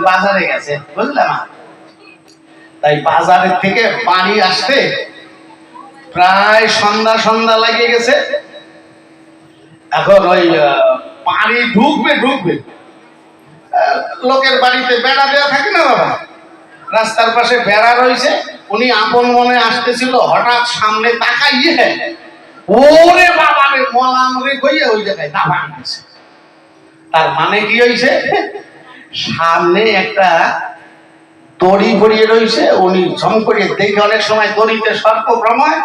বাজারে গেছে, বুঝলাম। তাই বাজারের থেকে বাড়ি আসতে প্রায় সন্ধ্যা সন্ধ্যা লাগিয়ে গেছে। এখন ওই পানি ঢুকবে লোকের বাড়িতে বেড়া দেওয়া থাকে না বাবা, রাস্তার পাশে বেড়া রয়েছে। উনি আপন মনে আসতেছিল, হঠাৎ সামনে তাকাইয়ে ওরে বাবা রে মলাম রে কইয়া ওই জায়গায় দাবা দিয়েছে। তার মানে কি হয়েছে, সামনে একটা দড়ি পড়িয়ে রয়েছে। উনি ঝম করিয়ে দেখে, অনেক সময় দড়িতে সর্প ভ্রময়,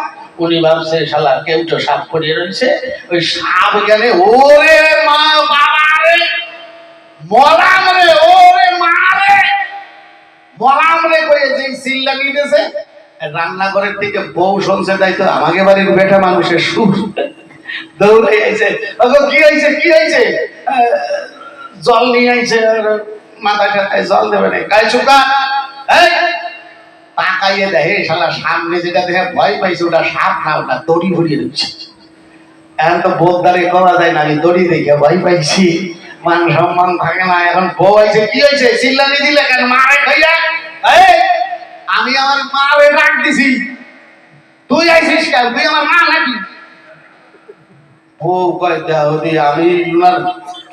উনি ভাবছে শালা কেউ তো সাপ পড়িয়ে রয়েছে। ওই সাপ গেলে ওরে মা বাবা রে মলাম রে, ওরে মা রে মলাম রে কয়ে যে চিল্লা দিতেছে, রান্নাঘরের থেকে বউ শুনছে। তাই তো আমাকে বাড়ির বেটা মানুষের সুর দৌড়ে আইছে, কি হয়েছে কি হয়েছে, জল নিয়ে আইছে, মাথা টাকায় জল দেবে না, গায়ে চুকা। তাকাইয়ে দেখে শালা সামনে যেটা দেখে ভয় পাইছে ওটা সাপ না, ওটা দড়ি ভরিয়ে দিচ্ছে। এখন তো বোধদারে করা যায় না, আমি দড়ি দেখে ভয় পাইছি, মান সম্মান থাকে না। এখন বউ আইছে, কি হয়েছে চিল্লানি দিলে কেন, মারে খাইয়া। আমি আমার মারে ডাক দিছি, তুই আইছিস কেন, তুই আমার মা নাকি? বউ কয় আমি ওনার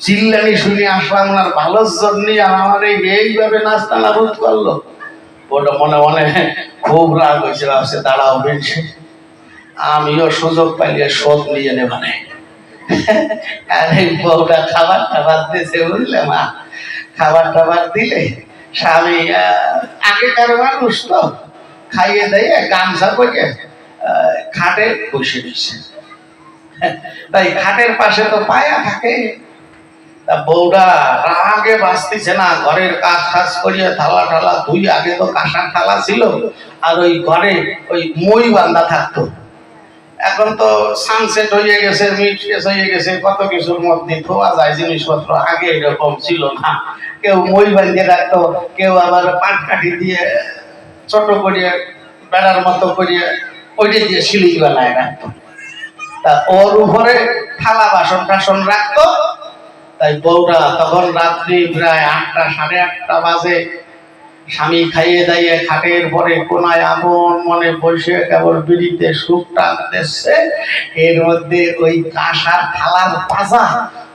চিল্লানি শুনে আসলাম, ওনার ভালোর জন্য আমার এইভাবে নাস্তা নাবুদ করলো। ওটা মনে মনে খুব রাগ হয়েছে, ভাবছে দাঁড়াও বেশি, আমিও সুযোগ পাইলে শোধ নিয়ে নেবানে। আর এই বউটা খাবার টাবার দিয়েছে, বুঝলে মা, খাবার টাবার দিলে স্বামী আগেকার মানুষ তো খাইয়ে দেয়, গামছা করে খাটে বসে দিচ্ছে। তাই খাটের পাশে তো পায়া থাকে। তা বউটা রাগে বাঁচতেছে না, ঘরের কাজ টাজ করিয়া থালা ঠালা ধুই, আগে তো কাঁসার থালা ছিল, আর ওই ঘরে ওই মই বান্ধা থাকতো। এখন তো সানসেট হয়ে গেছে, মিট হয়ে গেছে, কত কিছুর মধ্যে ধোয়া যায় জিনিসপত্র। আগে এরকম ছিল না, কেউ মই বাঁধিয়ে রাখতো, কেউ আবার পাট কাঠি দিয়ে ছোট করিয়ে বেড়ার মতো করিয়ে ওইটা দিয়ে সিঁড়ি বানায় রাখতো। তা ওর উপরে থালা বাসন টাসন রাখতো। তাই বউটা তখন রাত্রি প্রায় 8টা সাড়ে 8টা বাজে, স্বামী খাইয়ে দাইয়ে খাটের পরে কোনায় আপন মনে বসে কেবল বিড়িতে সুখ টানতেছে। এর মধ্যে ওই কাঁসার থালার পাজা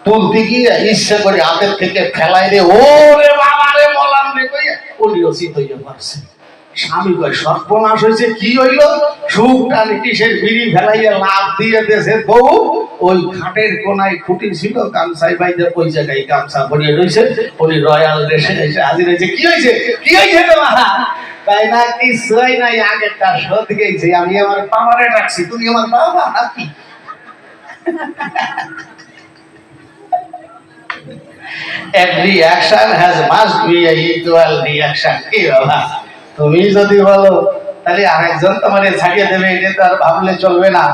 তুলতে গিয়ে ইচ্ছে করে হাতের থেকে ফেলাই রে, ওরে বাবা রে মলাম রে কইয়া উনি অচিত হইয়া পারছে। স্বামী কয় সর্বনাশ হয়েছে, কি হইল, সুখ টানে কিসের বিড়ি ফেলাইয়া লাভ দিয়ে দেশে বউ ওই খাটের কোনায় খুঁটি ছিল, গামছাই বাইতে ওই জায়গায় গামছা পরিয়ে রয়েছে। উনি রয়্যাল দেশে এসে হাজির হয়েছে, কি হয়েছে কি হয়েছে তোমার? তাই না, কিছুই নাই, আগেরটা শোধ গেছে, আমি আমার বাবারে ডাকছি, তুমি আমার বাবা নাকি? Every action has must be a equal reaction. কি বাবা, তুমি যদি বলো তাহলে আরেকজন তোমার ছাড়িয়ে দেবে, এটা তো আর ভাবলে চলবে না।